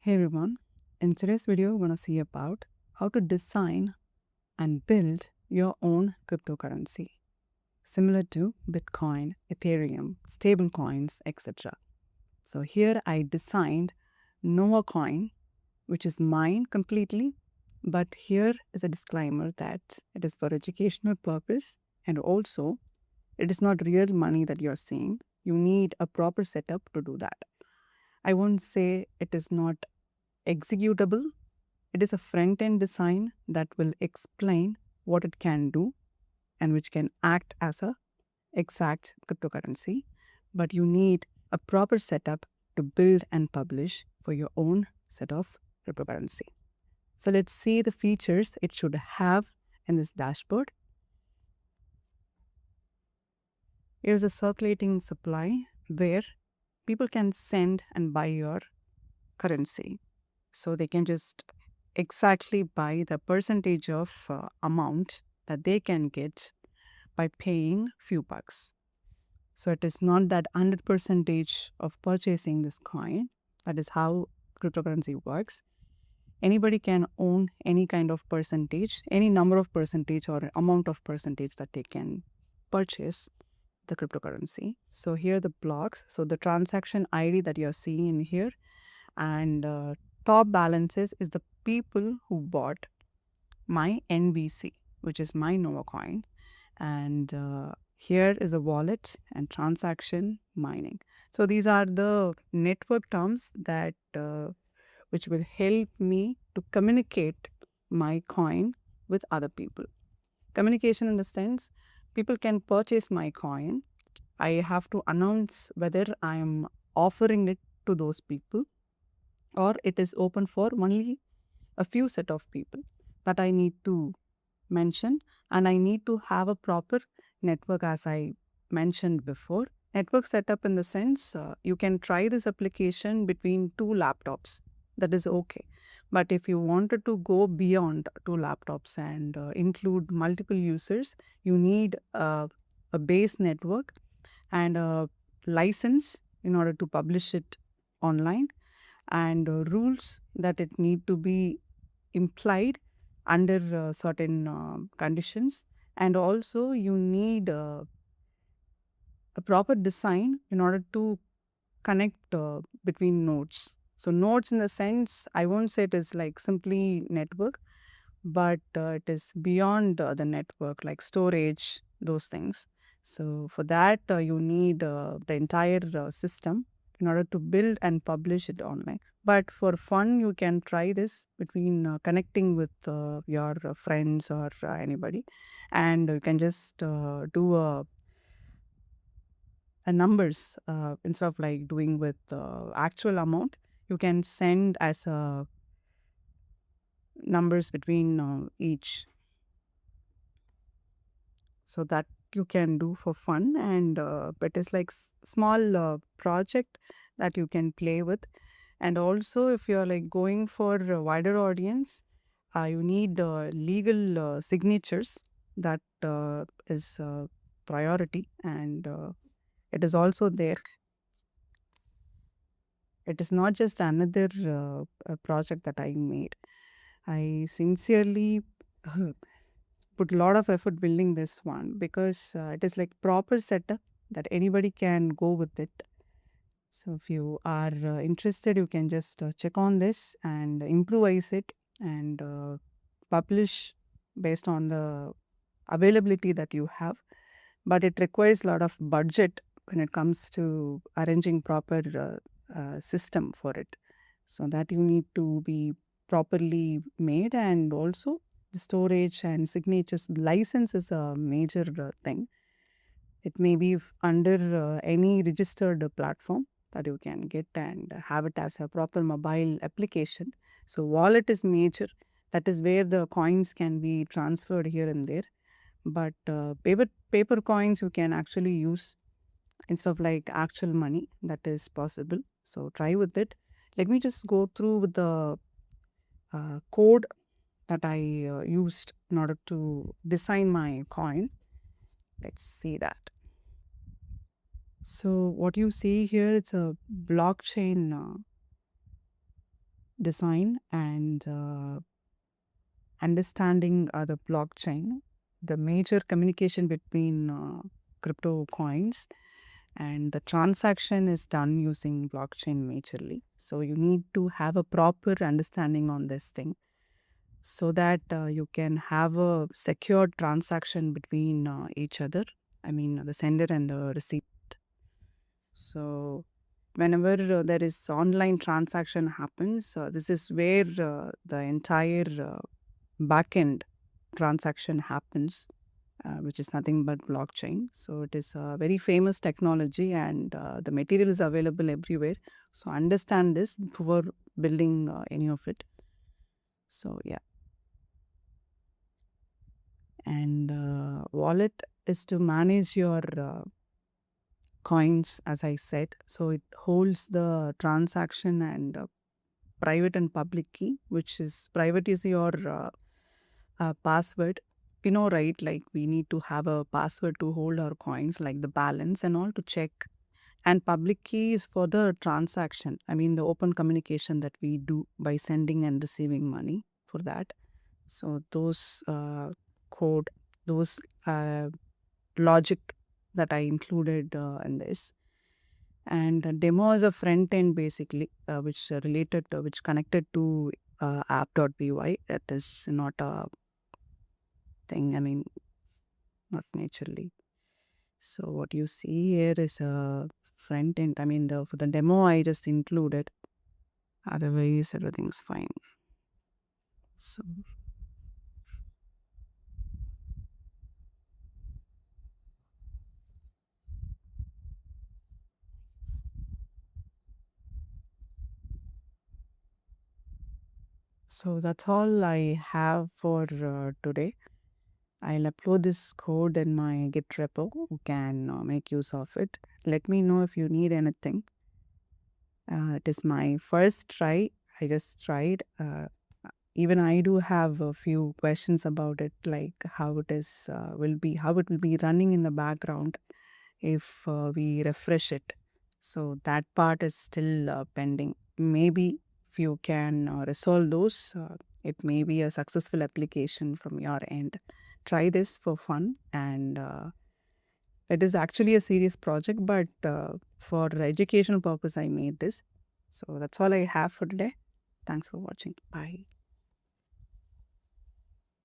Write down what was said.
Hey everyone, in today's video, we're going to see about how to design and build your own cryptocurrency, similar to Bitcoin, Ethereum, stablecoins, etc. So here I designed Nova Coin, which is mine completely, but here is a disclaimer that it is for educational purpose and also it is not real money that you're seeing. You need a proper setup to do that. I won't say it is not executable. It is a front end design that will explain what it can do and which can act as a exact cryptocurrency. But you need a proper setup to build and publish for your own set of cryptocurrency. So let's see the features it should have in this dashboard. Here's a circulating supply where people can send and buy your currency. So they can just exactly buy the percentage of amount that they can get by paying few bucks. So it is not that 100 percentage of purchasing this coin. That is how cryptocurrency works. Anybody can own any kind of percentage, any number of percentage or amount of percentage that they can purchase the cryptocurrency. So here the blocks. So the transaction ID that you're seeing in here and top balances is the people who bought my NBC, which is my Nova coin. And here is a wallet and transaction mining. So these are the network terms that which will help me to communicate my coin with other people. Communication in the sense people can purchase my coin. I have to announce whether I am offering it to those people or it is open for only a few set of people that I need to mention, and I need to have a proper network as I mentioned before. Network setup in the sense you can try this application between two laptops. That is okay. But if you wanted to go beyond two laptops and include multiple users, you need a base network and a license in order to publish it online and rules that it need to be implied under certain conditions, and also you need a proper design in order to connect between nodes. So nodes in the sense I won't say it is like simply network, but it is beyond the network like storage, those things. So for that you need the entire system in order to build and publish it online. But for fun you can try this between connecting with your friends or anybody, and you can just do a numbers instead of like doing with actual amount. You can send as numbers between each, so that you can do for fun, and it is like small project that you can play with. And also if you're like going for a wider audience, you need legal signatures. That is priority, and it is also there. It is not just another project that I made. I sincerely put a lot of effort building this one because it is like proper setup that anybody can go with it. So if you are interested, you can just check on this and improvise it and publish based on the availability that you have. But it requires a lot of budget when it comes to arranging proper system for it. So that you need to be properly made, and also the storage and signatures license is a major thing. It may be under any registered platform that you can get and have it as a proper mobile application. So wallet is major. That is where the coins can be transferred here and there. But paper coins you can actually use instead of like actual money. That is possible. So try with it. Let me just go through with the code that I used in order to design my coin. Let's see that. So what you see here, it's a blockchain design and understanding the blockchain, the major communication between crypto coins and the transaction is done using blockchain majorly. So you need to have a proper understanding on this thing so that you can have a secure transaction between each other. I mean, the sender and the receipt. So whenever there is online transaction happens, this is where the entire backend transaction happens, which is nothing but blockchain. So it is a very famous technology, and the material is available everywhere. So understand this before building any of it. So yeah, and wallet is to manage your coins, as I said. So it holds the transaction and private and public key, which is private is your password. Right? Like we need to have a password to hold our coins, like the balance and all to check. And public key is for the transaction. I mean, the open communication that we do by sending and receiving money for that. So those code, those logic that I included in this. And demo is a front end basically, which related, which connected to app.py. That is not a thing. I mean, not naturally. So what you see here is a front end. I mean, for the demo, I just included. Otherwise, everything's fine. So, so that's all I have for today. I'll upload this code in my Git repo. You can make use of it. Let me know if you need anything. It is my first try. I just tried. Even I do have a few questions about it, like how it is how it will be running in the background if we refresh it. So that part is still pending. Maybe if you can resolve those, it may be a successful application from your end. Try this for fun, and it is actually a serious project, but for educational purpose, I made this. So that's all I have for today. Thanks for watching. Bye.